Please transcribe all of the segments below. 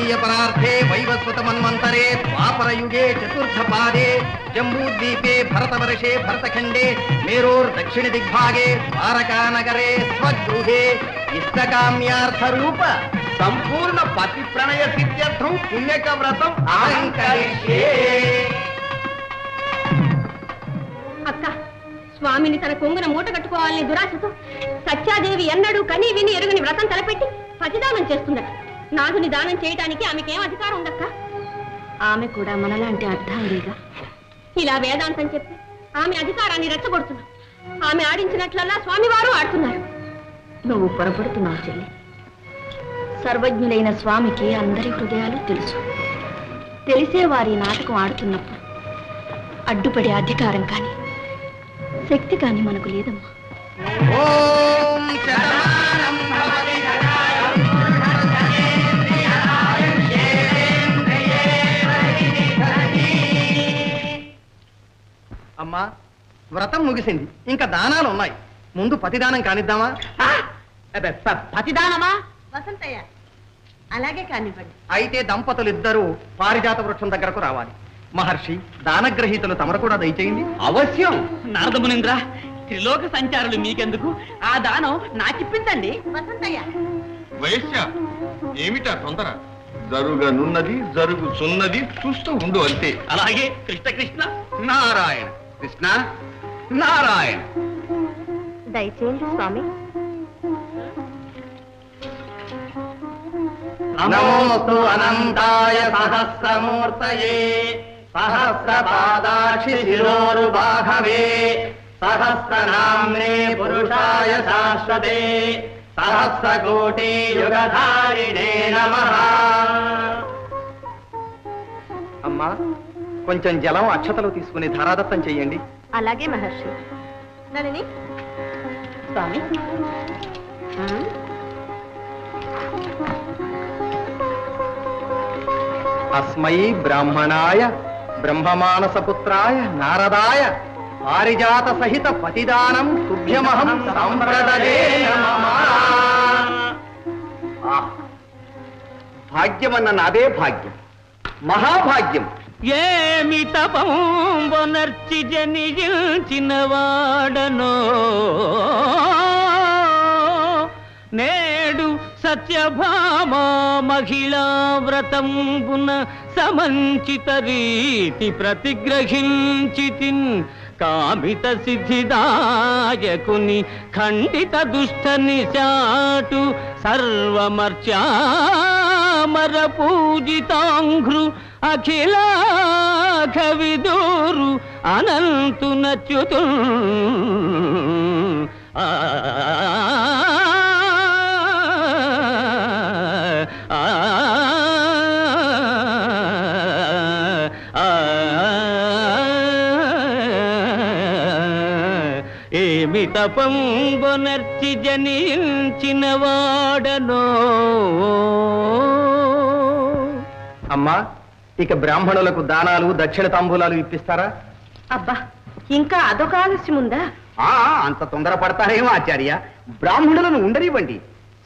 द्वितीय परार्थे वैवस्वत मन्वन्तरे द्वापरयुगे चतुर्थ पादे जम्बूद्वीपे भरतवर्षे भरतखण्डे मेरोर्दक्षिण दिग्भागे द्वारकानगरे स्वगृहे इष्टकाम्यार्थरूप संपूर्ण पति प्रणय सिद्ध्यर्थं पुण्यक व्रतं आंकरिष्ये। అక్క స్వామిని తన కొంగున మూట కట్టుకోవాలని దురాశతో సత్యాదేవి ఎన్నడూ కనీ విని ఎరుగని వ్రతం తలపెట్టి పతిదానం చేస్తుందట. నాథుని దానం చేయటానికి ఆమెకేం అధికారం ఉందక్క? ఆమె కూడా మనలాంటి అర్థాంగిగా ఇలా వేదాంతం చెప్పి ఆమె అధికారాన్ని రెచ్చగొడుతున్నా. ఆమె ఆడించినట్లల్లా స్వామివారు ఆడుతున్నారు. నువ్వు పొరపడుతున్నావు చెల్లి. సర్వజ్ఞులైన స్వామికి అందరి హృదయాలు తెలుసు. తెలిసే వారి నాటకం ఆడుతున్నప్పుడు అడ్డుపడే అధికారం కానీ శక్తి కానీ మనకు లేదమ్మా. అమ్మా వ్రతం ముగిసింది, ఇంకా దానాలు ఉన్నాయి. ముందు పతిదానం కానిద్దామా? పతిదానమా? వసంతయ్య అలాగే కానివ్వండి. అయితే దంపతులు ఇద్దరూ పారిజాత వృక్షం దగ్గరకు రావాలి. మహర్షి, దానగ్రహీతలు తమరు కూడా దయచేయండి. అవశ్యం నారదమునింద్ర, త్రిలోక సంచారులు మీకెందుకు, ఆ దానం నాకిప్పించండి. వసంతయ్య వైశ్య, ఏమిటా తొందర? జరుగునున్నది జరుగుచున్నది చూస్తూ ఉండు అంతే. అలాగే కృష్ణ కృష్ణ నారాయణ కృష్ణ నారాయణ. దయచేయండి స్వామి. నమోస్తు అనంతాయ సహస్రమూర్తయే సహస్రపాదాక్షి శిరోరుబాహవే సహస్రనామ్నే పురుషాయ శాశ్వతే సహస్రకోటి యుగధారిణే నమః. అమ్మా కొంచెం జలం అక్షతలు తీసుకుని ధారాదత్తం చెయ్యండి. అలాగే మహర్షి. నళిని స్వామి. అస్మై బ్రాహ్మణాయ బ్రహ్మమానసపుత్రాయ నారదాయ పారిజాత సహిత పతిదానం తుభ్యమహం సంప్రదదే నమః. భాగ్యమన్న నాదే భాగ్యం, మహాభాగ్యం. ఏమి తపంబొనర్చి జనించిన వాడనో నేడు సత్యభామా మహిళా వ్రతంబున సమంచిత రీతి ప్రతిగ్రహించితిన్ కామిత సిద్ధిదాయకుని ఖండిత దుష్ట నిశాటు సర్వమర్చామర పూజితాంఘ్రు అఖిలాఖ విదూరు అనంతు నచ్యుతు ఏమి తపంబొనర్చి జనించిన వాడనో. అమ్మా ఇక బ్రాహ్మణులకు దానాలు దక్షిణ తాంబూలాలు ఇప్పిస్తారా? అబ్బా ఇంకా అదొక ఆలస్యం ఉందా? అంత తొందర పడతారేమో ఆచార్య. బ్రాహ్మణులను ఉండనివ్వండి.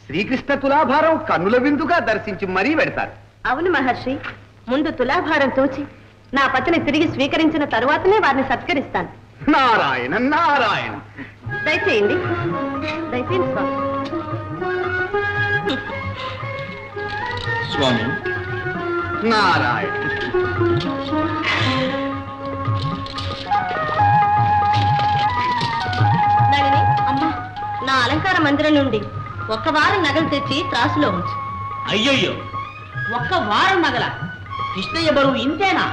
శ్రీకృష్ణ తులాభారం కన్నుల విందుగా దర్శించి మరీ పెడతారు. అవును మహర్షి, ముందు తులాభారం తోచి నా పతిని తిరిగి స్వీకరించిన తరువాతనే వారిని సత్కరిస్తాను. నారాయణ నారాయణ. దయచేయండి, దయచేయండి స్వామి. స్వామి నారాయణ. నళిని, అమ్మా నా అలంకార మందిరం నుండి ఒక్క వారం నగలు తెచ్చి త్రాసులో ఉంచు. అయ్యయ్యో, ఒక్క వారం నగల? కృష్ణయ్య బరువు ఇంతేనా?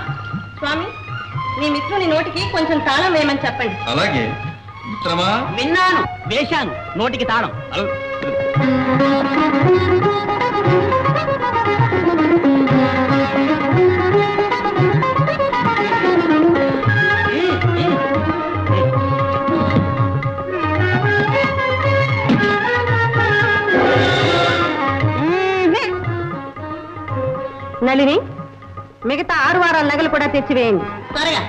స్వామి, మీ మిత్రుని నోటికి కొంచెం తాళం వేయమని చెప్పండి. అలాగే మిత్రమా. విన్నాను, వేశాను నోటికి తాళం. నళిని, మిగతా 6 వారాల నగలు కూడా తెచ్చివేయండి. త్వరగా.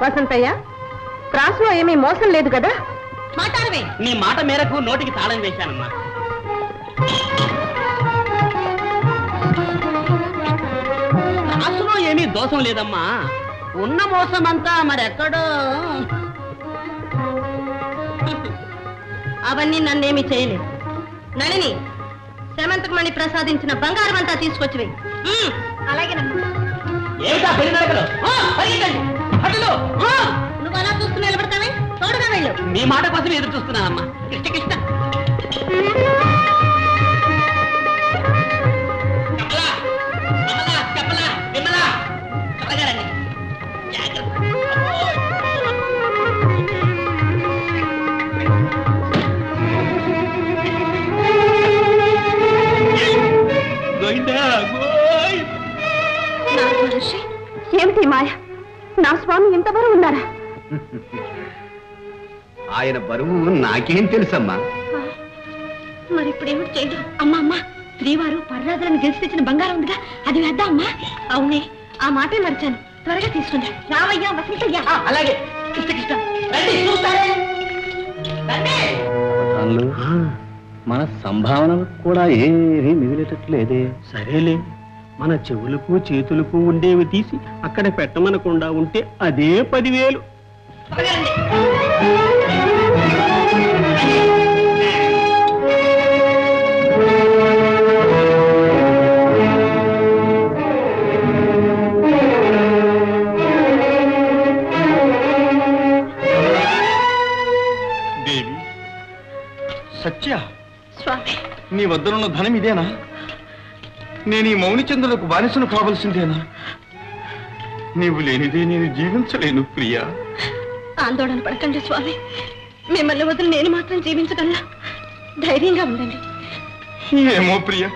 వసంతయ్య, క్రాస్లో ఏమీ మోసం లేదు కదా? మాట్లాడవే. నీ మాట మేరకు నోటికి తాళం వేశానమ్మా. క్రాస్లో ఏమీ దోషం లేదమ్మా. ఉన్న మోసం అంతా మరెక్కడో. అవన్నీ నన్నేమీ చేయలేదు. నళిని, శమంతకమణి ప్రసాదించిన బంగారం అంతా తీసుకొచ్చివే. అలాగేనమ్మా. ఏమిటా పెళ్లి నడకలు? నువ్వు అలా చూస్తూ నిలబడతావే, తోడుగా వెళ్ళు. నీ మాట కోసం ఎదురు చూస్తున్నానమ్మా. కృష్ణ కృష్ణ. చెప్పలా విమలా, త్వరగారండి. ఏమిటి మాయ? నా స్వామి ఇంత బరువు ఉన్నారా? ఆయన బరువు నాకేం తెలుసమ్మా. మరి ఇప్పుడు ఏమిటి చేయడం? అమ్మా, శ్రీవారు పర్రాదులను గెలిచి తెచ్చిన బంగారం ఉందిగా, అది వేద్దాం అమ్మా. అవునే, ఆ మాటే మరిచాను. త్వరగా తీసుకుందా. రావయ్యా వసంతయ్యా. అలాగే. కృష్ణ కృష్ణ రండి, చూస్తారే. మన సంభావనలు కూడా ఏమీ మిగిలేటట్లేదే. సరేలే, మన చెవులకు చేతులకు ఉండేవి తీసి అక్కడ పెట్టమనకుండా ఉంటే అదే 10,000. దేవి, సత్య, స్వామి, నీ వద్దనున్న ధనం ఇదేనా? నేను ఈ మౌనిచంద్రులకు బానిసను కావలసిందేనా? నీవు లేనిదే నేను జీవించలేను ప్రియా. ఆందోళన పడకండి స్వామి. మిమ్మల్ని వదిలి నేను మాత్రం జీవించగలనా? ధైర్యంగా ఉండండి. ఏమో ప్రియా,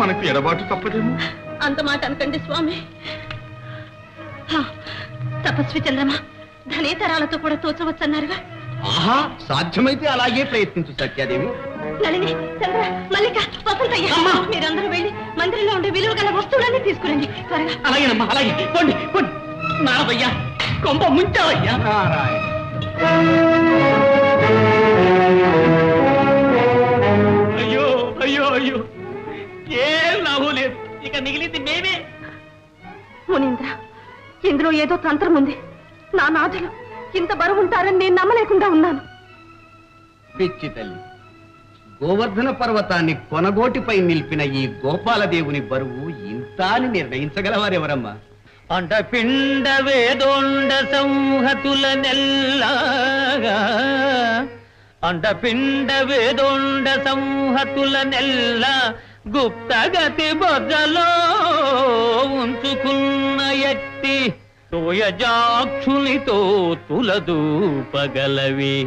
మనకు ఎడబాటు తప్పదేమో. అంత మాట అనకండి స్వామి. తపస్వి చంద్రమా, ధనేతరాలతో కూడా తోచవచ్చన్నారుగా. ఆహా, సాధ్యమైతే అలాగే ప్రయత్నించు సత్యాదేవి. నళిని, చంద్ర, మల్లిక, వసంతయ్య, మీరందరూ వెళ్ళి మందిరంలో ఉండే విలువ గల వస్తువులన్నీ తీసుకురండి త్వరగా. అలాగేనమ్మా, అలాగే. పొండి పొండి. నావయ్యా, కొంప ముంచావయ్యా. నారాయణ. అయ్యో అయ్యో అయ్యో, ఏం లాభం లేదు. ఇక మిగిలింది మేమే. మునీంద్ర, ఇందులో ఏదో తంత్రం ఉంది. నా నాథులు ఇంత బరువు ఉంటారని నేను నమ్మలేకుండా ఉన్నాను. పిచ్చి తల్లి, గోవర్ధన పర్వతాన్ని కొనగోటిపై నిలిపిన ఈ గోపాలదేవుని బరువు ఇంత అని నిర్ణయించగలవారెవరమ్మా? అంటపిండ వేదోండ సంహతుల నెల్లాగా, అంటపిండ వేదోండ సంహతుల నెల్ల గుప్తగతి బొజ్జలో ఉంచుకున్న ఎత్తి తోయజాక్షునితో తులదూపగలవే.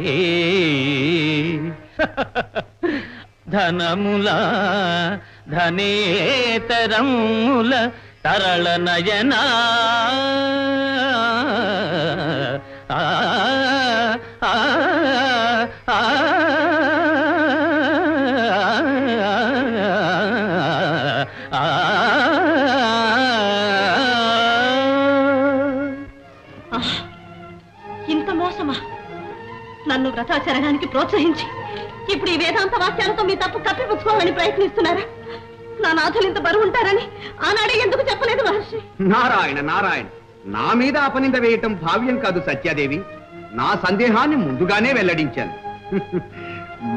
ధనముల ధనేతరముల తరళ నయనా ఇంత మోసమా? నన్ను వ్రతాచరణానికి ప్రోత్సహించి ఇప్పుడు ఈ వేదాంత వాక్యాలతో మీ తప్పు కప్పిపుచ్చుకోవాలని ప్రయత్నిస్తున్నారా? నా నాథులు ఇంత బరువు ఉంటారని ఆనాడే ఎందుకు చెప్పలేదు మహర్షి? నారాయణ నారాయణ, నా మీద అపనింద వేయటం భావ్యం కాదు సత్యాదేవి. నా సందేహాన్ని ముందుగానే వెల్లడించాను.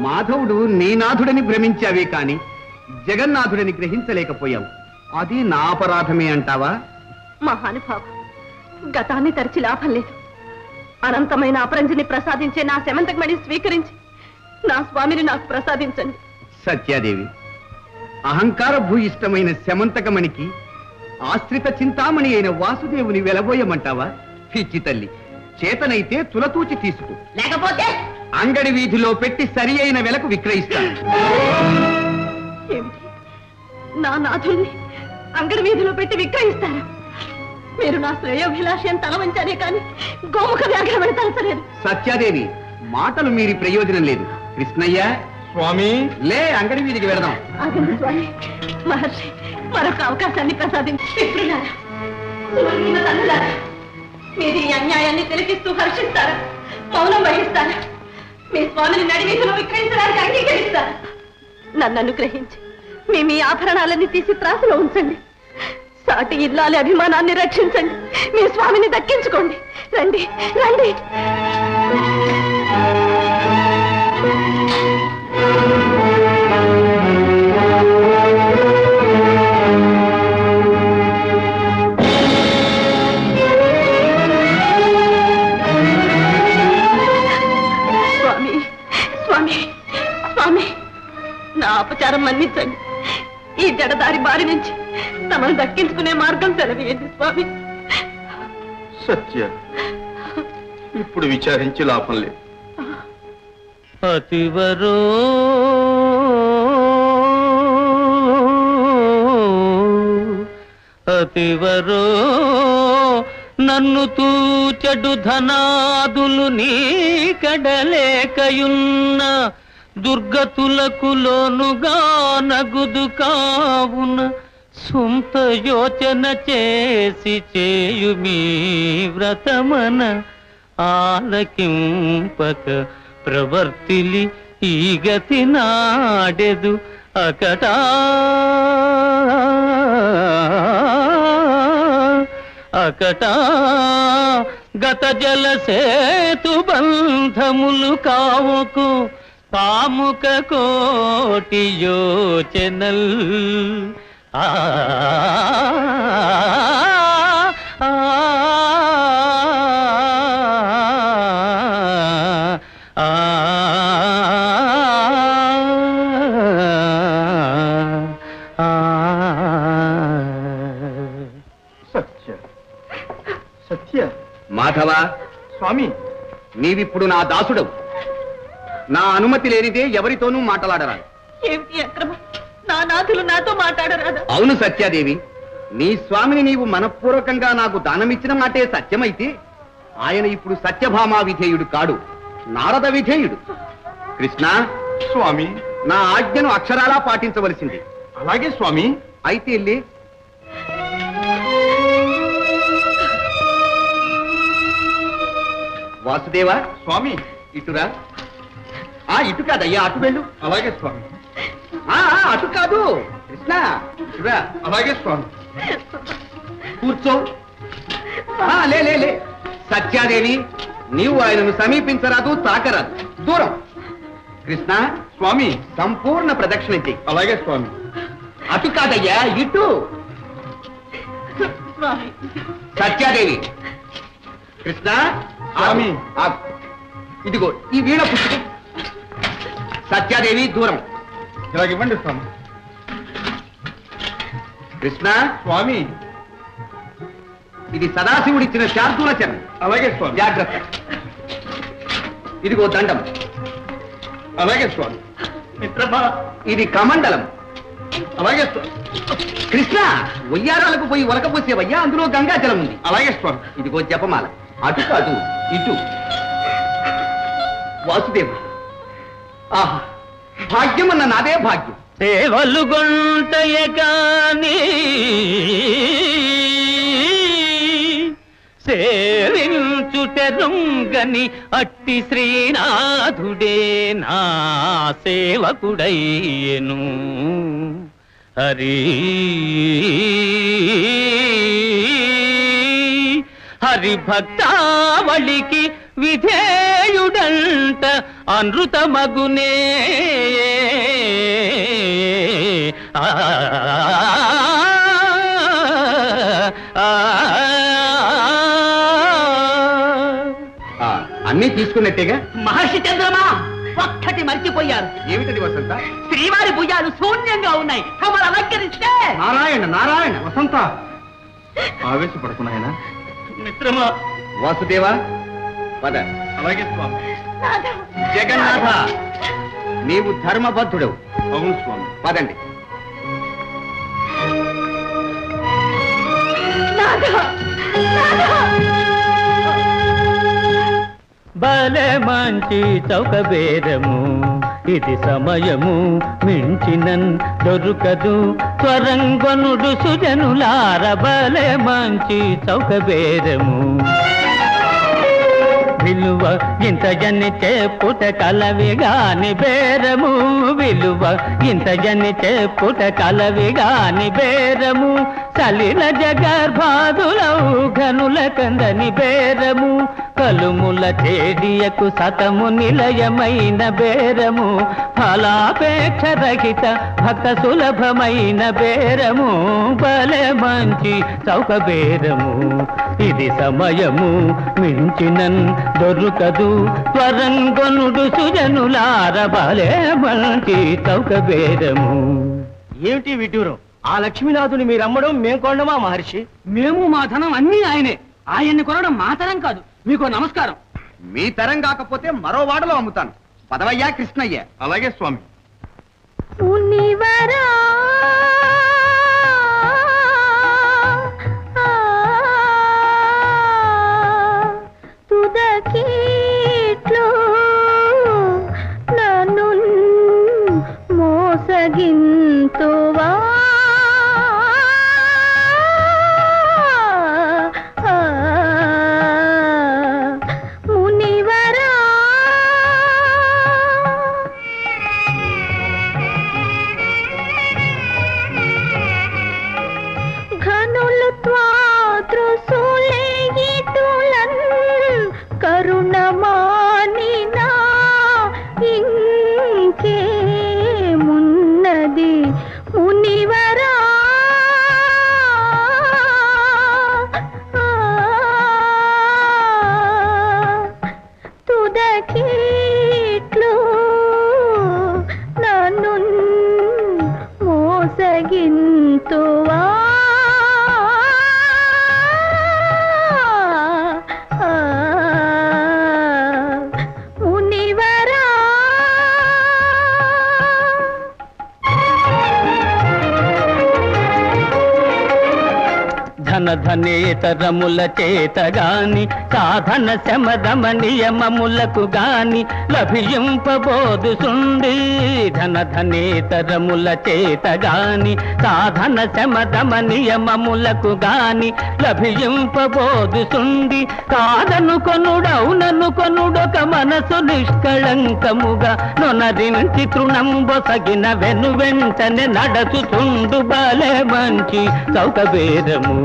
మాధవుడు నీ నాథుడని భ్రమించావే కాని జగన్నాథుడని గ్రహించలేకపోయావు. అది నా అపరాధమే అంటావా? మహానుభావ, గతాన్ని తరిచి లాభం లేదు. అనంతమైన అపరంజిని ప్రసాదించే నా శమంతకమణి స్వీకరించి నా స్వామిని నాకు ప్రసాదించండి. సత్యాదేవి, అహంకార భూయిష్టమైన శమంతకమణికి ఆశ్రిత చింతామణి అయిన వాసుదేవుని వెలబోయమంటావా? పిచ్చి తల్లి, చేతనైతే తులతూచి తీసుకో, లేకపోతే అంగడి వీధిలో పెట్టి సరి అయిన వెలకు విక్రయిస్తాను. ఏమిటి, నా నాథుల్ని అంగడి వీధిలో పెట్టి విక్రయిస్తారా? మీరు నా శ్రేయోభిలాషి అని తల వంచారే కానీ గోముఖ వ్యాఘ్రమని తలచలేదు. సత్యాదేవి, మాటలు మీరి ప్రయోజనం లేదు. కృష్ణయ్య, స్వామి, లే, అంగడి వీధికి వెళదాం. ఆగండి స్వామి. మహర్షి, మరొక అవకాశాన్ని ప్రసాదించి మీరు ఈ అన్యాయాన్ని తిలకిస్తూ హర్షిస్తారా? మౌనం వహిస్తారా? మీ స్వామిని నడివీధిలో విక్రయించడానికి అంగీకరిస్తారా? నన్ను అనుగ్రహించి మీ ఆభరణాలన్నీ తీసి త్రాసులో ఉంచండి. సాటి ఇల్లాలి అభిమానాన్ని రక్షించండి. మీ స్వామిని దక్కించుకోండి. రండి రండి. స్వామి స్వామి స్వామి, నా అపచారం మన్నించండి. ఈ జడదారి బారి నుంచి తమను దక్కించుకునే మార్గం సెలవేయండి స్వామి. సత్య, ఇప్పుడు విచారించి లాభం లేదు. అతివరో అతివరో నన్ను తూచెడు ధనాదులు నీ కడలేకయున్న దుర్గతులకు లోనుగా నగుదు కావున సొంత యోచన చేసి చేయుమీ వ్రతమన ఆలకింపక ప్రవర్తిలి ఈ గతి నాడెదు అకటా అకటా గత జల సేతు బంధములు కావుకు కాముక కోటి యోచనల్ ఆ సత్య, సత్య. మాధవ, స్వామి, నీవిప్పుడు నా దాసుడవు. నా అనుమతి లేనిదే ఎవరితోనూ మాట్లాడరాదు. ఏమిటి అక్రమం? నా నాథులు నాతో మాట్లాడరాదా? అవును సత్యాదేవి, నీ స్వామిని నీవు మనఃపూర్వకంగా నాకు దానమిచ్చిన మాటే సత్యమైతే ఆయన ఇప్పుడు సత్యభామా విధేయుడు కాడు, నారద విధేయుడు. కృష్ణ, స్వామి. నా ఆజ్ఞను అక్షరాలా పాటించవలసింది. అలాగే స్వామి. అయితే వెళ్ళి వాసుదేవా, స్వామి. ఇటురా. ఇటు కాదయ్యా, అటు వెళ్ళు. అలాగే స్వామి. అటు కాదు కృష్ణ, ఇటురా. అలాగే స్వామి. కూర్చో. లే లే లే. సత్యాదేవి, నీవు ఆయనను సమీపించరాదు, తాకరాదు, దూరం. కృష్ణ, స్వామి. సంపూర్ణ ప్రదక్షిణ చెయ్యి. అలాగే స్వామి. అటు కాదయ్యా, ఇటు. సత్యాదేవి. కృష్ణ, స్వామి. ఇదిగో ఈ వీణ పుస్తకం. సత్యాదేవి, దూరం. ఇలాగివ్వండి స్వామి. కృష్ణ, స్వామి. ఇది సదాశివుడిచ్చిన శార్దూల చరణం. అలాగే స్వామి. జాగ్రత్త. ఇదిగో దండం. అలాగే స్వామి. మిత్రమా, ఇది కమండలం. అలాగే స్వామి. కృష్ణ, వయ్యారాలకు పోయి ఒలకపోసేవయ్యా, అందులో గంగాజలం ఉంది. అలాగే స్వామి. ఇదిగో జపమాల. అటు కాదు, ఇటు. వాసుదేవు, ఆహా, భాగ్యమన్న నాదే భాగ్యం. సేవలు గొంటయ కాని సేవించుటెరుంగని అట్టి శ్రీనాథుడే నా సేవకుడయ్యెను. హరి హరిభక్తావళికి విధేయుడంట అనృతమగునే. అన్నీ తీసుకున్నట్టేగా. మహర్షి చంద్రమా, ఒక్కటి మర్చిపోయారు. ఏమిటది వసంత? శ్రీవారి భుజాలు శూన్యంగా ఉన్నాయి. తమరు అలంకరిస్తే. నారాయణ నారాయణ. వసంత, ఆవేశపడకు నాయన. మిత్రమా, వాసుదేవా, పద. అలాగే స్వామి. జగన్నాథ, నీవు ధర్మబద్ధుడవు. అవును స్వామి. పదండి. భలే మంచి చౌక బేరము, ఇది సమయము మించినన్ దొరుకదు. త్వరంగనుడు సుజనులార, భలే మంచి చౌక బేరము. విలువ ఇంత జని చెప్పుట కలవి గాని బేరము విలువ ఇంత జని చెప్పుట కలవి గాని బేరము సలిల జగర్భాదులౌ ఘనుల కందని బేరము కలుముల చేడియకు సతము నిలయమైన బేరము ఫలాపేక్ష రహిత భక్త సులభమైన బేరము బలే మంచి చౌక బేరము ఇది సమయము మించినన్ దొరుకదు త్వరంగొనుడు సుజనులార బలే మంచి చౌక బేరము. ఏమిటి విడ్డూరం? ఆ లక్ష్మీనాథుని మీరు అమ్మడం మేం కొనడమా మహర్షి? మేము మా ధనం అన్నీ ఆయనే. ఆయన్ని కొనడం మా తరం కాదు. మీకు నమస్కారం. మీ తరం కాకపోతే మరో వాడలో అమ్ముతాను. పదవయ్యా కృష్ణయ్య. అలాగే స్వామి. మునివరా తుదకీట్లో నన్ను మోసగింతువా మునివరా ఘనులు త్వాతృసులేగిటులన్ కరుణమానినా ఇంకేమున్నది మునివరా తుదకీట్లు నన్ను మోసగింతువా మునివరా ధనేతరముల చేత గాని సాధన శమదమ నియమములకు గాని లభింపబోదు సుండి ధనేతరముల చేత గాని సాధన శమదమ నియమములకు గాని లభింపబోదు సుండి కాదను కొనుడౌనను కొనుడొక మనసు నిష్కళంకముగా నొనరించి తృణంబొసగిన వెను వెంటనే నడచుతుండు బలే మంచి చౌక బేరము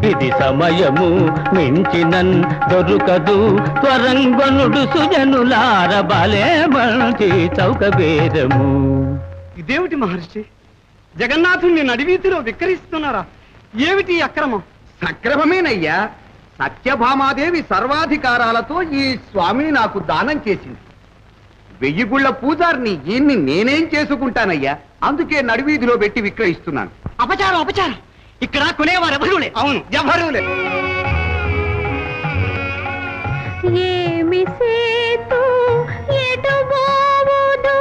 ఇది సమయము మించినన్ దొరుకదు త్వరంగొనుడు సుజనులార బలే మంచి చౌక బేరము. ఇదేమిటి మహర్షి? జగన్నాథుణ్ణి నడివీధిలో విక్రయిస్తున్నారా? ఏమిటి అక్రమం? సక్రమమేనయ్యా. సత్యభామాదేవి సర్వాధికారాలతో ఈ స్వామిని నాకు దానం చేసింది. 1000 గుళ్ళ పూజారిని ఈయన్ని నేనేం చేసుకుంటానయ్యా? అందుకే నడివీధిలో పెట్టి విక్రయిస్తున్నాను. అపచారం అపచారం. ఇక్కడ కొనేవారు ఎవరులే. అవును, ఎవరులే. ఏమి సేతు ఎటు పోవుదు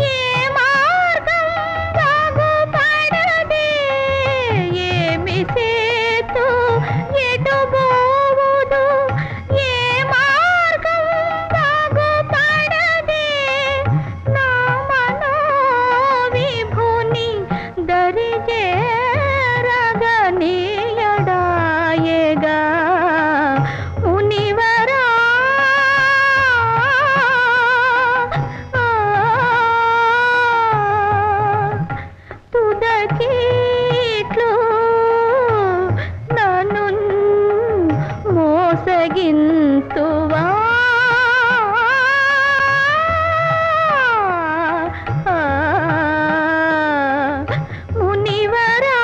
ఏ మార్గం బాగుపడదే ఏమి సేతు ఎటు పోవుదు ఏ మార్గం బాగుపడదే నా మనో విభుని దరిజే రగనీయడాయేగా మునివరా తుదకీట్లు నన్ను మోసగింతువా మునివరా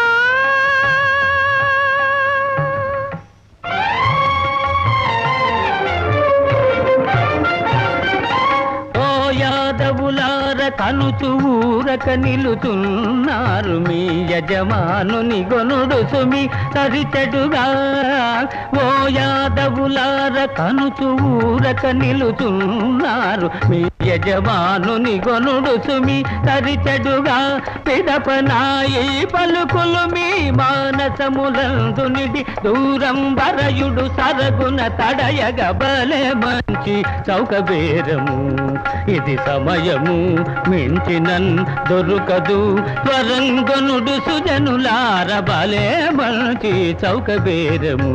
ఓ యాదవులార కనుచు ఊరక నిలుతున్నారు మీ యజమానుని గొనుడు సుమి సరిచెడుగా ఓ యాదవులార కనుచు ఊరక నిలుతున్నారు మీ యజమానుని గొనుడు సుమి సరిచెడుగా పిదపనాయి పలుకులు మీ మానసములందు నిడి దూరం వరయుడు సరగున తడయగ బలే మంచి చౌక బేరము ఇది సమయము మించినన్ దొరుకదు త్వరంగొనుడు సుజనులార బలే మంచి చౌక బేరము.